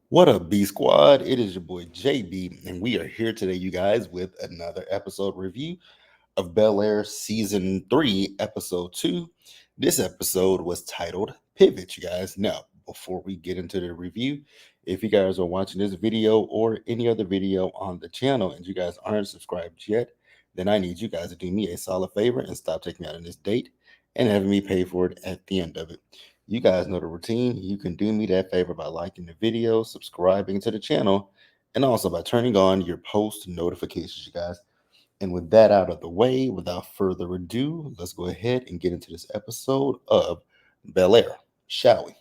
What up, B Squad? It is your boy JB, and we are here today, you guys, with another episode review of Belair Season 3, Episode 2. This episode was titled Pivot, you guys. Now, before we get into the review, if you guys are watching this video or any other video on the channel and you guys aren't subscribed yet, then I need you guys to do me a solid favor and stop taking me out on this date and having me pay for it at the end of it. You guys know the routine. You can do me that favor by liking the video, subscribing to the channel, and also by turning on your post notifications, you guys. And with that out of the way, without further ado, let's go ahead and get into this episode of Bel Air, shall we?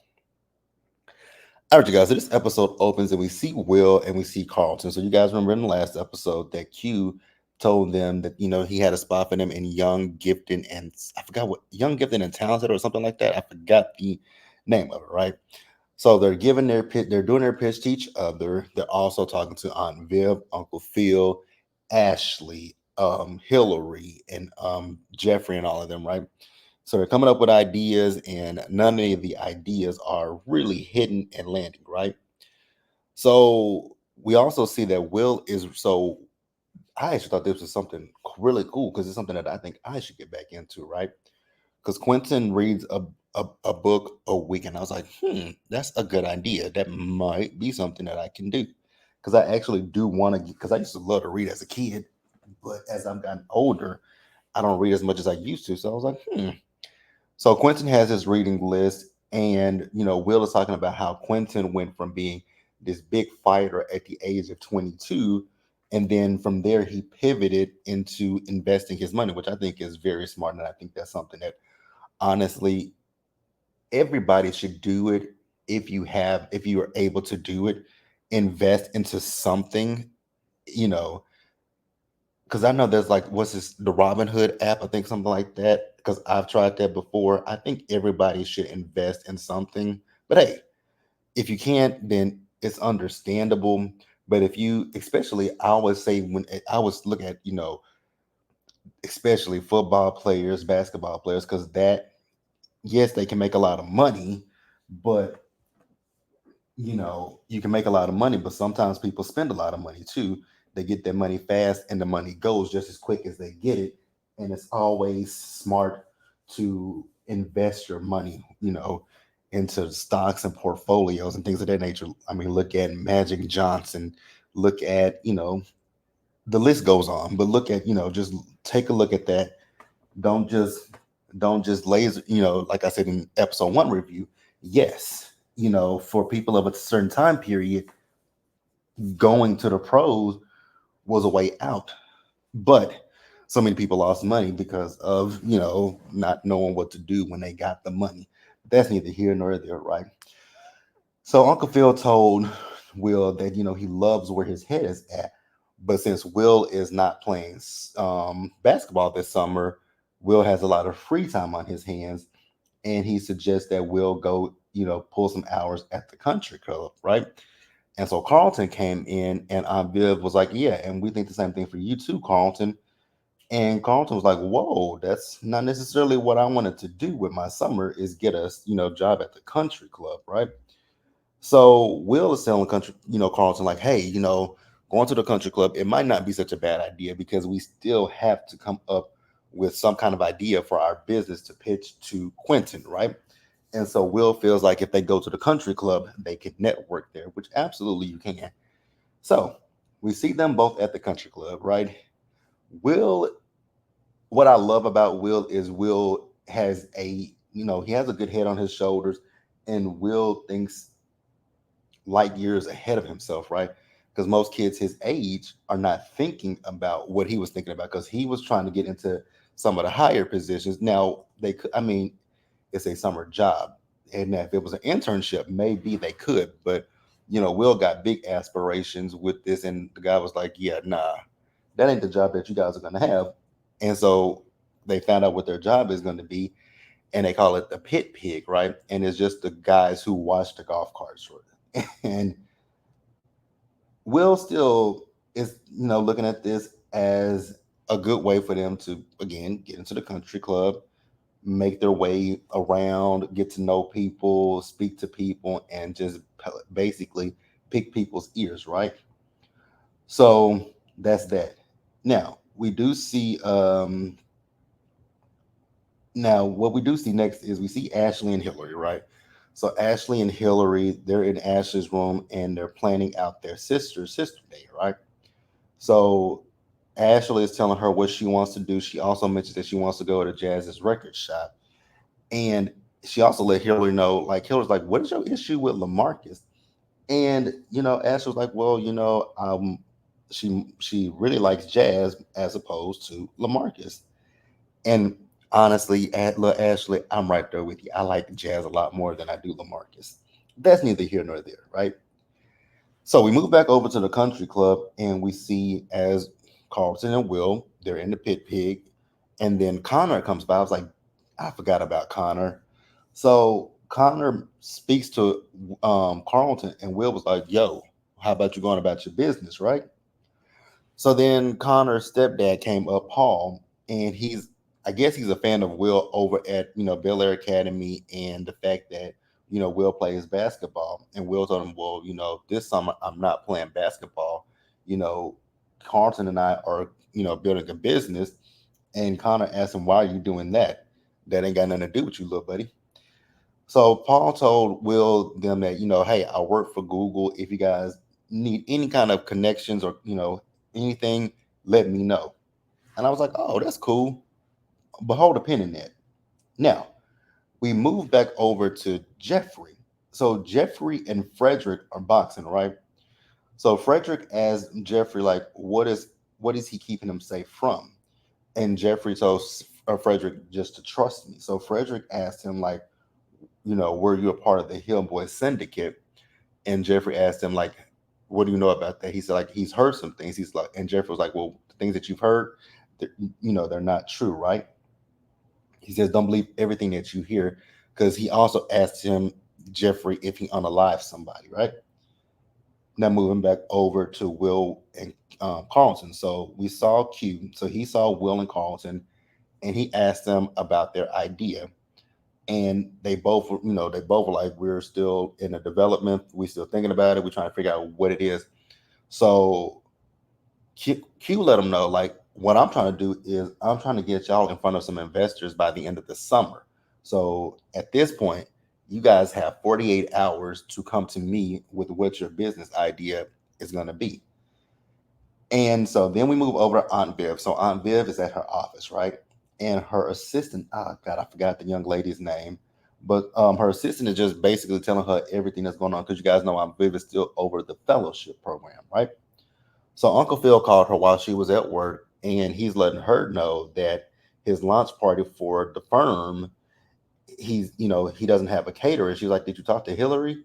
All right, you guys. So this episode opens and we see Will and we see Carlton. So you guys remember in the last episode that Q told them that he had a spot for them in young, gifted, and I forgot what young, gifted, and talented or something like that. I forgot the name of it, right? So they're giving their pitch, they're doing their pitch to each other. They're also talking to Aunt Viv, Uncle Phil, Ashley, Hillary, and Jeffrey, and all of them, right? So they're coming up with ideas, and none of the ideas are really hidden and landing, right? So we also see that Will is so. I actually thought this was something really cool because it's something that I think I should get back into, right? Because Quentin reads a book a week, and I was like, that's a good idea. That might be something that I can do. Because I actually do want to, because I used to love to read as a kid, but as I've gotten older, I don't read as much as I used to. So I was like, So Quentin has his reading list, and Will is talking about how Quentin went from being this big fighter at the age of 22, and then from there he pivoted into investing his money, which I think is very smart, and I think that's something that honestly everybody should do it if you are able to do it. Invest into something, you know, because I know there's like what's this the Robinhood app, I think something like that. Because I've tried that before. I think everybody should invest in something. But hey, if you can't, then it's understandable. But if you, especially, I always say when I always look at especially football players, basketball players, because that yes, they can make a lot of money, but you can make a lot of money, but sometimes people spend a lot of money too. They get their money fast and the money goes just as quick as they get it. And it's always smart to invest your money, into stocks and portfolios and things of that nature. I mean, look at Magic Johnson, look at, the list goes on, but look at, just take a look at that. Don't just don't just laser, like I said in episode 1 review. Yes, for people of a certain time period, going to the pros was a way out. But so many people lost money because of, not knowing what to do when they got the money. That's neither here nor there, right? So Uncle Phil told Will that, he loves where his head is at. But since Will is not playing basketball this summer, Will has a lot of free time on his hands. And he suggests that Will go, pull some hours at the country club, right? And so Carlton came in, and Aunt Viv was like, "Yeah, and we think the same thing for you too, Carlton." And Carlton was like, "Whoa, that's not necessarily what I wanted to do with my summer. Is get a job at the country club, right?" So Will is telling country, Carlton like, "Hey, going to the country club, it might not be such a bad idea because we still have to come up with some kind of idea for our business to pitch to Quentin, right?" And so Will feels like if they go to the country club, they can network there, which absolutely you can. So we see them both at the country club, right? Will, what I love about Will is Will has he has a good head on his shoulders, and Will thinks light years ahead of himself, right? Because most kids his age are not thinking about what he was thinking about because he was trying to get into some of the higher positions. Now, they could, I mean, it's a summer job. And if it was an internship, maybe they could. But, Will got big aspirations with this. And the guy was like, yeah, nah, that ain't the job that you guys are going to have. And so they found out what their job is going to be. And they call it the pit pig, right? And it's just the guys who watch the golf carts. And Will still is, looking at this as a good way for them to, again, get into the country club, make their way around, get to know people, speak to people, and just basically pick people's ears, right? So that's that. Now we do see now what we do see next is we see Ashley and Hillary, right? So Ashley and Hillary, they're in Ashley's room and they're planning out their sister day, right? So Ashley is telling her what she wants to do. She also mentions that she wants to go to Jazz's record shop. And she also let Hillary know, like Hillary's like, what is your issue with Lamarcus? And Ashley was like, well, she really likes Jazz as opposed to Lamarcus. And honestly, look, Ashley, I'm right there with you. I like Jazz a lot more than I do Lamarcus. That's neither here nor there, right? So we move back over to the country club and we see as Carlton and Will, they're in the pit pig. And then Connor comes by. I was like, I forgot about Connor. So Connor speaks to Carlton and Will was like, yo, how about you going about your business, right? So then Connor's stepdad came up, Paul, and I guess he's a fan of Will over at, Belair Academy and the fact that, Will plays basketball. And Will told him, well, this summer I'm not playing basketball. You know, Carlton and I are, building a business. And Connor asked him, why are you doing that? That ain't got nothing to do with you, little buddy. So Paul told Will them that, hey, I work for Google. If you guys need any kind of connections or, anything, let me know. And I was like, oh, that's cool. But hold a pin in that. Now, we move back over to Jeffrey. So Jeffrey and Frederick are boxing, right? So Frederick asked Jeffrey, like, what is he keeping him safe from? And Jeffrey told Frederick just to trust me. So Frederick asked him, like, were you a part of the Hillboy Syndicate? And Jeffrey asked him, like, what do you know about that? He said, like, he's heard some things. He's like, and Jeffrey was like, well, the things that you've heard, they're, they're not true, right? He says, don't believe everything that you hear, because he also asked him, Jeffrey, if he unalived somebody, right? Now moving back over to Will and Carlton. So we saw Q. So he saw Will and Carlton, and he asked them about their idea. And they both were like, we're still in a development. We're still thinking about it. We're trying to figure out what it is. So Q let them know, like, what I'm trying to do is I'm trying to get y'all in front of some investors by the end of the summer. So at this point, you guys have 48 hours to come to me with what your business idea is going to be. And so then we move over to Aunt Viv. So Aunt Viv is at her office, right? And her assistant, oh God, I forgot the young lady's name, but her assistant is just basically telling her everything that's going on, because you guys know Aunt Viv is still over the fellowship program, right? So Uncle Phil called her while she was at work, and he's letting her know that his launch party for the firm, he doesn't have a caterer. She's like, "Did you talk to Hillary?"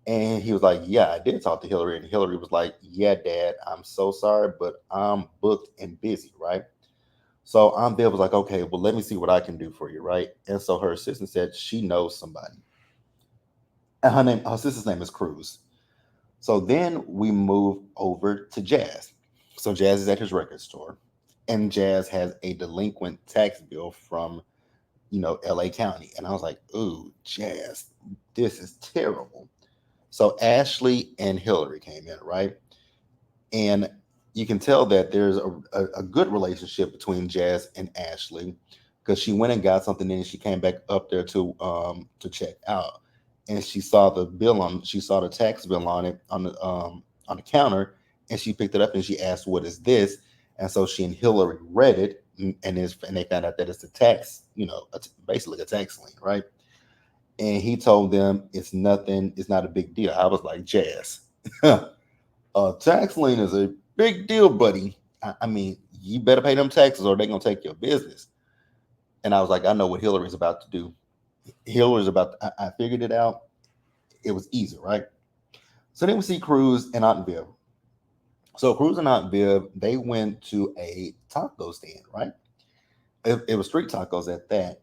And he was like, "Yeah, I did talk to Hillary." And Hillary was like, "Yeah, Dad, I'm so sorry, but I'm booked and busy, right?" So Aunt Bill was like, "Okay, well, let me see what I can do for you, right?" And so her assistant said she knows somebody, and her sister's name is Cruz. So then we move over to Jazz. So Jazz is at his record store, and Jazz has a delinquent tax bill from LA County, and I was like, "Ooh, Jazz, this is terrible." So Ashley and Hillary came in, right? And you can tell that there's a good relationship between Jazz and Ashley, because she went and got something and she came back up there to check out, and she saw the tax bill on it on the counter, and she picked it up and she asked, what is this? And so she and Hillary read it, and they found out that it's a tax, basically a tax lien, right? And he told them it's nothing, it's not a big deal. I was like, Jazz, a tax lien is a big deal, buddy. I mean, you better pay them taxes or they're gonna take your business. And I was like, I know what Hillary's about to do. Hillary's about. I figured it out. It was easy, right? So then we see Cruz and Aunt Viv. So Cruz and Aunt Viv, they went to a taco stand, right? It was street tacos at that.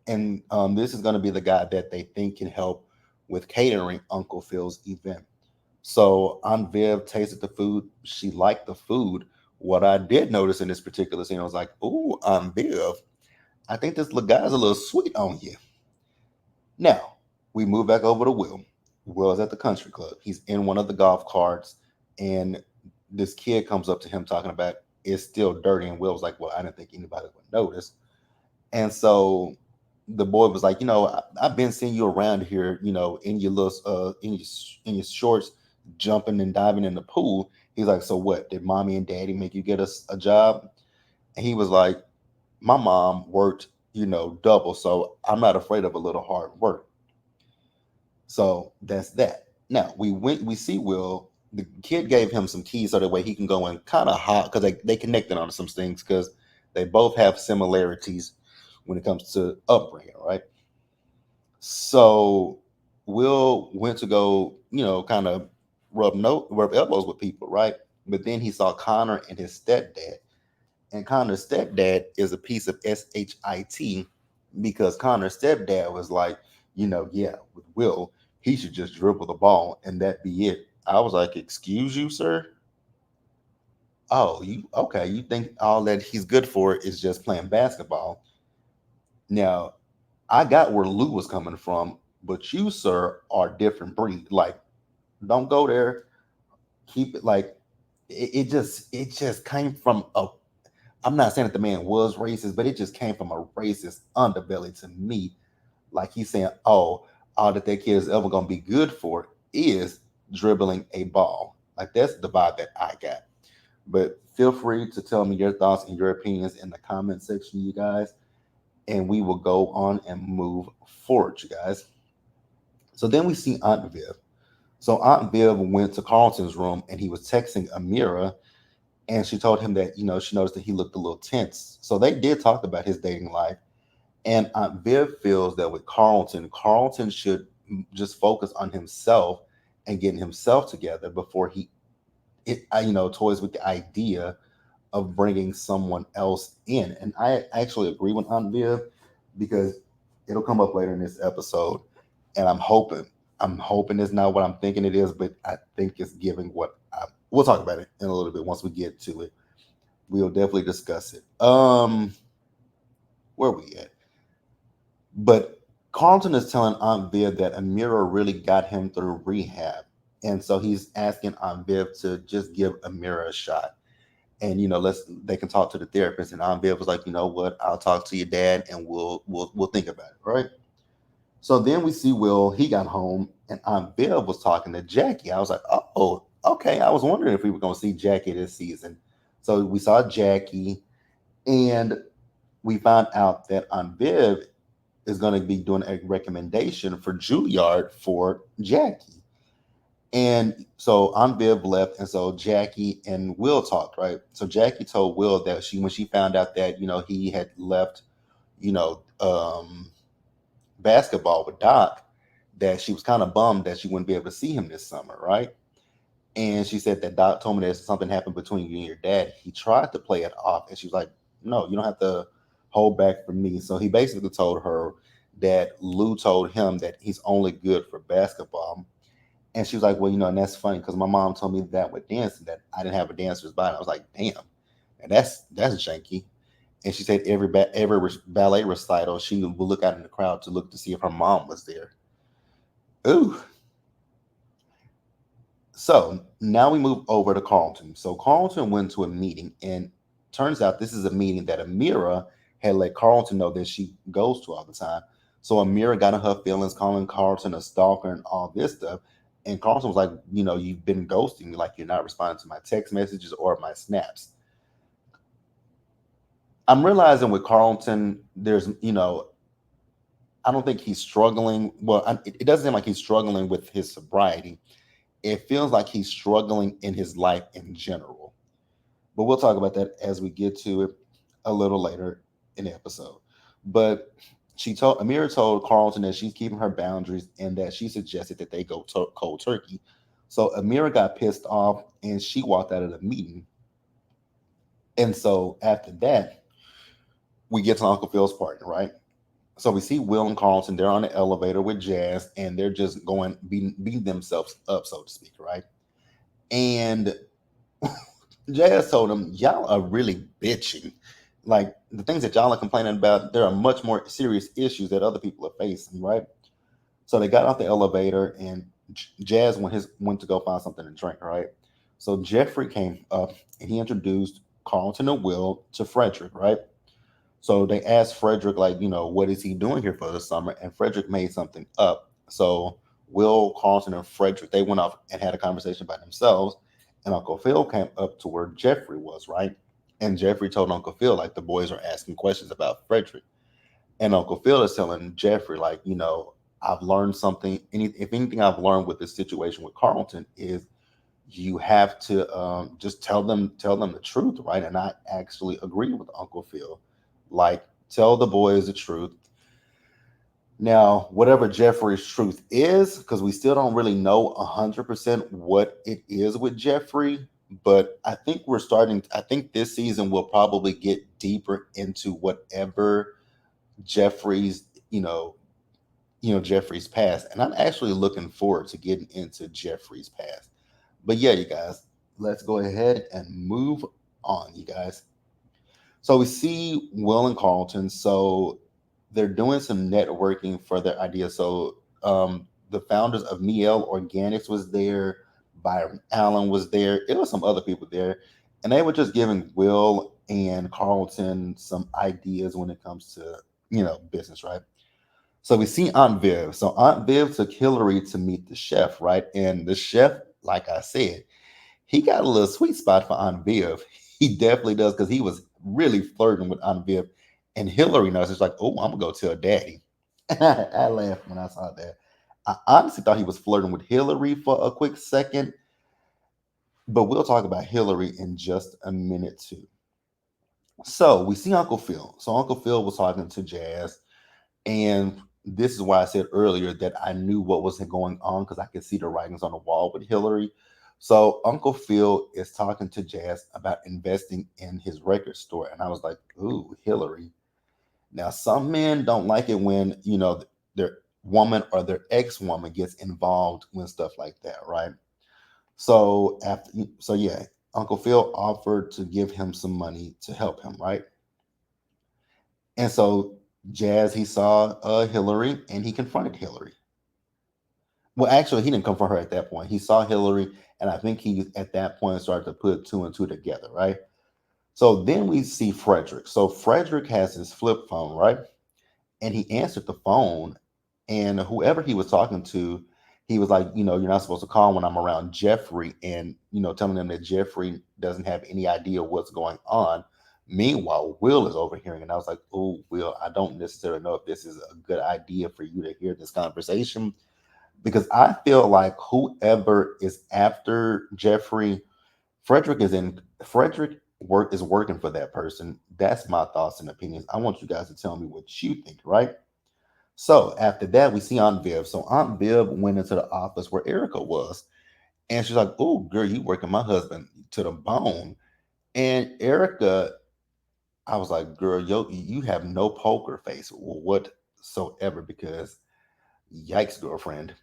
And this is going to be the guy that they think can help with catering Uncle Phil's event. So Aunt Viv tasted the food. She liked the food. What I did notice in this particular scene, I was like, "Ooh, Aunt Viv, I think this little guy's a little sweet on you." Now we move back over to Will. Will's at the country club. He's in one of the golf carts, and this kid comes up to him talking about it's still dirty. And Will's like, "Well, I didn't think anybody would notice." And so the boy was like, I've been seeing you around here, in your little, in your shorts, jumping and diving in the pool. He's like, so what? Did mommy and daddy make you get us a job? And he was like, my mom worked, double, so I'm not afraid of a little hard work. So that's that. Now we see Will. The kid gave him some keys so that way he can go and kind of hot because they connected on some things because they both have similarities when it comes to upbringing, right? So Will went to go, kind of rub elbows with people, right? But then he saw Connor and his stepdad, and Connor's stepdad is a piece of shit because Connor's stepdad was like, yeah, with Will, he should just dribble the ball and that be it. I was like, excuse you, sir? Oh, you okay? You think all that he's good for is just playing basketball? Now, I got where Lou was coming from, but you, sir, are different breed. Like, don't go there. Keep it like it just came from a. I'm not saying that the man was racist, but it just came from a racist underbelly to me. Like he's saying, oh, all that kid is ever gonna be good for is dribbling a ball. Like that's the vibe that I got. But feel free to tell me your thoughts and your opinions in the comment section, you guys, and we will go on and move forward, you guys. So then we see Aunt Viv. So Aunt Viv went to Carlton's room and he was texting Amira, and she told him that, she noticed that he looked a little tense. So they did talk about his dating life. And Aunt Viv feels that with Carlton should just focus on himself and getting himself together before toys with the idea of bringing someone else in. And I actually agree with Aunt Viv because it'll come up later in this episode. And I'm hoping it's not what I'm thinking it is, but I think it's giving we'll talk about it in a little bit once we get to it. We'll definitely discuss it. Where are we at? But Carlton is telling Aunt Viv that Amira really got him through rehab. And so he's asking Aunt Viv to just give Amira a shot. And they can talk to the therapist. And Aunt Viv was like, you know what, I'll talk to your dad and we'll think about it, right? So then we see Will, he got home and Aunt Viv was talking to Jackie. I was like, oh, okay. I was wondering if we were gonna see Jackie this season. So we saw Jackie and we found out that Aunt Viv is going to be doing a recommendation for Juilliard for Jackie. And so Aunt Viv left, and so Jackie and Will talked, right? So Jackie told Will that when she found out that he had left, you know, um, basketball with Doc, that she was kind of bummed that she wouldn't be able to see him this summer, right? And she said that Doc told me that something happened between you and your dad. He tried to play it off, and she was like, "No, you don't have to hold back from me." So he basically told her that Lou told him that he's only good for basketball. And she was like, "Well, and that's funny because my mom told me that with dancing that I didn't have a dancer's body." I was like, "Damn, and that's janky." And she said every ballet recital, she would look out in the crowd to look to see if her mom was there. Ooh. So now we move over to Carlton. So Carlton went to a meeting, and turns out this is a meeting that Amira had let Carlton know that she goes to all the time. So Amira got in her feelings, calling Carlton a stalker and all this stuff. And Carlton was like, you've been ghosting me, like you're not responding to my text messages or my snaps. I'm realizing with Carlton, I don't think he's struggling. Well, it doesn't seem like he's struggling with his sobriety. It feels like he's struggling in his life in general. But we'll talk about that as we get to it a little later in the episode. But Amira told Carlton that she's keeping her boundaries and that she suggested that they go cold turkey. So Amira got pissed off and she walked out of the meeting. And so after that, we get to Uncle Phil's party, right? So we see Will and Carlton, they're on the elevator with Jazz and they're just going beating themselves up, so to speak, right? And Jazz told him, y'all are really bitching. Like the things that y'all are complaining about, there are much more serious issues that other people are facing, right? So they got off the elevator and Jazz went to go find something to drink, right? So Jeffrey came up and he introduced Carlton and Will to Frederick, right? So they asked Frederick, like, what is he doing here for the summer? And Frederick made something up. So Will, Carlton, and Frederick, they went off and had a conversation by themselves. And Uncle Phil came up to where Jeffrey was, right? And Jeffrey told Uncle Phil, like, the boys are asking questions about Frederick. And Uncle Phil is telling Jeffrey, like, I've learned something. If anything I've learned with this situation with Carlton is you have to just tell them the truth, right? And I actually agree with Uncle Phil. Like, tell the boys the truth. Now, whatever Jeffrey's truth is, because we still don't really know 100% what it is with Jeffrey, but I think this season will probably get deeper into whatever Jeffrey's, Jeffrey's past. And I'm actually looking forward to getting into Jeffrey's past. But yeah, you guys, let's go ahead and move on, you guys. So we see Will and Carlton. So they're doing some networking for their idea. So the founders of Miel Organics was there. Byron Allen was there. It was some other people there, and they were just giving Will and Carlton some ideas when it comes to business, right? So we see Aunt Viv. So Aunt Viv took Hillary to meet the chef, right? And the chef, like I said, he got a little sweet spot for Aunt Viv. He definitely does because he was really flirting with Aunt Viv. And Hillary knows it's like, oh, I'm gonna go tell Daddy. I laughed when I saw that. I honestly thought he was flirting with Hillary for a quick second, but we'll talk about Hillary in just a minute too. So we see Uncle Phil. So Uncle Phil was talking to Jazz, and this is why I said earlier that I knew what was going on because I could see the writings on the wall with Hillary. So Uncle Phil is talking to Jazz about investing in his record store. And I was like, ooh, Hillary. Now, some men don't like it when, their woman or their ex-woman gets involved when stuff like that, right? So yeah, Uncle Phil offered to give him some money to help him, right? And so Jazz, he saw Hillary and he confronted Hillary. Well, actually, he didn't confront her at that point. He saw Hillary, and I think he at that point started to put two and two together, right? So then we see Frederick. So Frederick has his flip phone, right? And he answered the phone, and whoever he was talking to, he was like, you're not supposed to call when I'm around Jeffrey, and telling them that Jeffrey doesn't have any idea what's going on. Meanwhile, Will is overhearing, and I was like, oh, Will, I don't necessarily know if this is a good idea for you to hear this conversation because I feel like whoever is after Jeffrey, Frederick is in Frederick work is working for that person. That's my thoughts and opinions. I want you guys to tell me what you think, right? So after that, we see Aunt Viv. So Aunt Viv went into the office where Erica was, and she's like, "Oh, girl, you working my husband to the bone." And Erica, I was like, "Girl, you have no poker face whatsoever." Because yikes, girlfriend.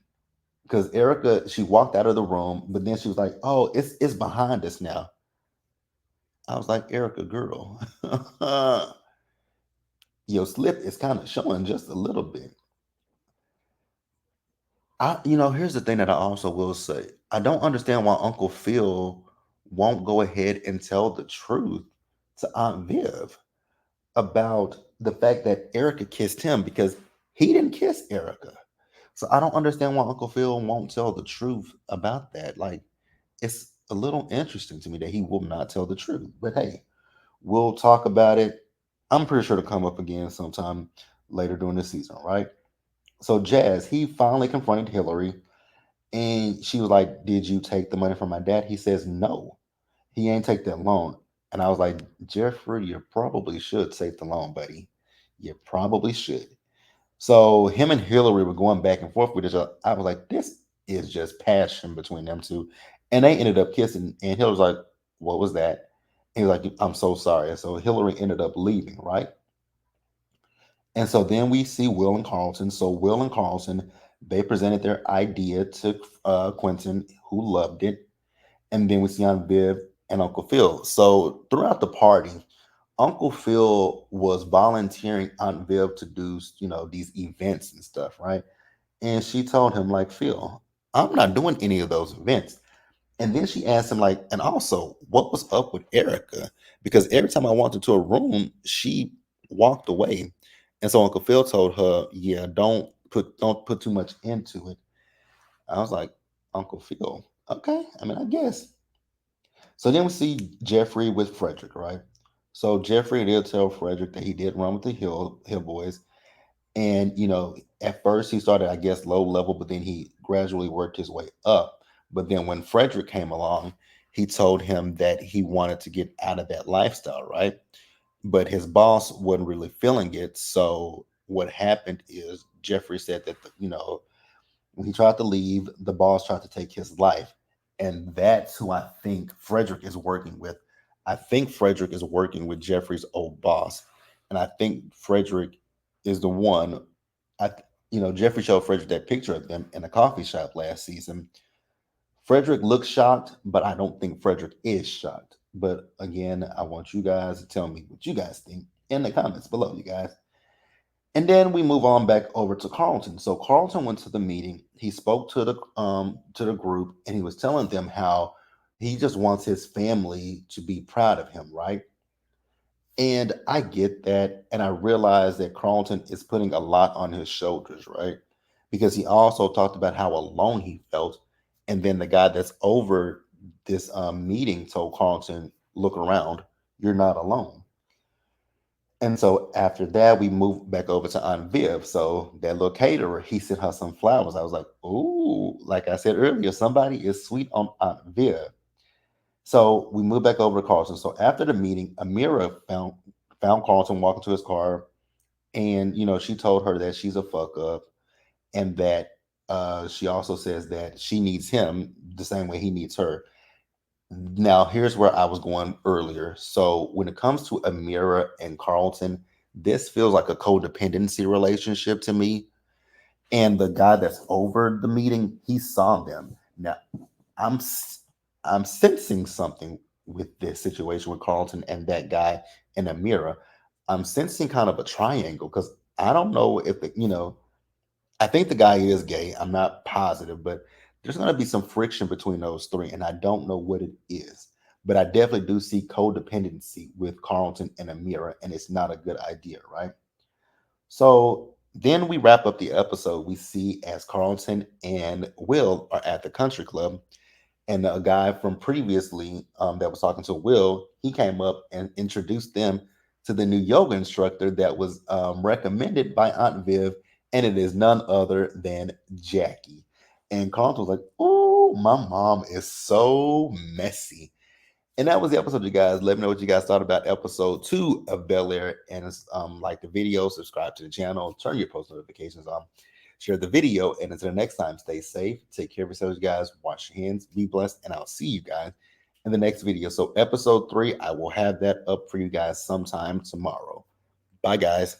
Because Erica, she walked out of the room, but then she was like, "Oh, it's behind us now." I was like, "Erica, girl, your slip is kind of showing just a little bit." Here's the thing that I also will say: I don't understand why Uncle Phil won't go ahead and tell the truth to Aunt Viv about the fact that Erica kissed him because he didn't kiss Erica. So I don't understand why Uncle Phil won't tell the truth about that. Like, it's a little interesting to me that he will not tell the truth. But hey, we'll talk about it. I'm pretty sure to come up again sometime later during the season, right? So Jazz, he finally confronted Hillary and she was like, "Did you take the money from my dad?" He says, "No, he ain't take that loan." And I was like, "Jeffrey, you probably should take the loan, buddy. You probably should." So him and Hillary were going back and forth with each other. I was like, this is just passion between them two. And they ended up kissing. And Hillary was like, "What was that?" And he was like, "I'm so sorry." And so Hillary ended up leaving, right? And so then we see Will and Carlton. So Will and Carlton, they presented their idea to Quentin, who loved it. And then we see Aunt Viv and Uncle Phil. So throughout the party, Uncle Phil was volunteering Aunt Viv to do, these events and stuff, right? And she told him, like, Phil, I'm not doing any of those events. And then she asked him, like, and also, what was up with Erica? Because every time I walked into a room, she walked away. And so Uncle Phil told her, yeah, don't put too much into it. I was like, Uncle Phil, okay. I mean, I guess. So then we see Jeffrey with Frederick, right? So Jeffrey did tell Frederick that he did run with the Hill Boys. And, at first he started, I guess, low level, but then he gradually worked his way up. But then when Frederick came along, he told him that he wanted to get out of that lifestyle, right? But his boss wasn't really feeling it. So what happened is Jeffrey said that, when he tried to leave, the boss tried to take his life. And that's who I think Frederick is working with. I think Frederick is working with Jeffrey's old boss. And I think Frederick is the one. Jeffrey showed Frederick that picture of them in a coffee shop last season. Frederick looks shocked, but I don't think Frederick is shocked. But again, I want you guys to tell me what you guys think in the comments below, you guys. And then we move on back over to Carlton. So Carlton went to the meeting. He spoke to the group, and he was telling them how he just wants his family to be proud of him, right? And I get that, and I realize that Carlton is putting a lot on his shoulders, right? Because he also talked about how alone he felt, and then the guy that's over this meeting told Carlton, "Look around, you're not alone." And so after that, we moved back over to Aunt Viv. So that little caterer, he sent her some flowers. I was like, "Ooh!" Like I said earlier, somebody is sweet on Aunt Viv. So we moved back over to Carlton. So after the meeting, Amira found Carlton walking to his car, and she told her that she's a fuck up, and that she also says that she needs him the same way he needs her. Now, here's where I was going earlier. So, when it comes to Amira and Carlton, this feels like a codependency relationship to me. And the guy that's over the meeting, he saw them. Now, I'm s- I'm sensing something with this situation with Carlton and that guy and Amira. I'm sensing kind of a triangle because I don't know if I think the guy is gay. I'm not positive, but there's going to be some friction between those three, and I don't know what it is. But I definitely do see codependency with Carlton and Amira, and it's not a good idea, right? So then we wrap up the episode. We see as Carlton and Will are at the country club, and a guy from previously that was talking to Will, he came up and introduced them to the new yoga instructor that was recommended by Aunt Viv, and it is none other than Jackie. And Carlton was like, "Oh, my mom is so messy." And that was the episode, you guys. Let me know what you guys thought about episode 2 of Belair. And like the video, subscribe to the channel, turn your post notifications on, share the video. And until next time, stay safe, take care of yourselves, you guys. Wash your hands, be blessed, and I'll see you guys in the next video. So, episode 3, I will have that up for you guys sometime tomorrow. Bye, guys.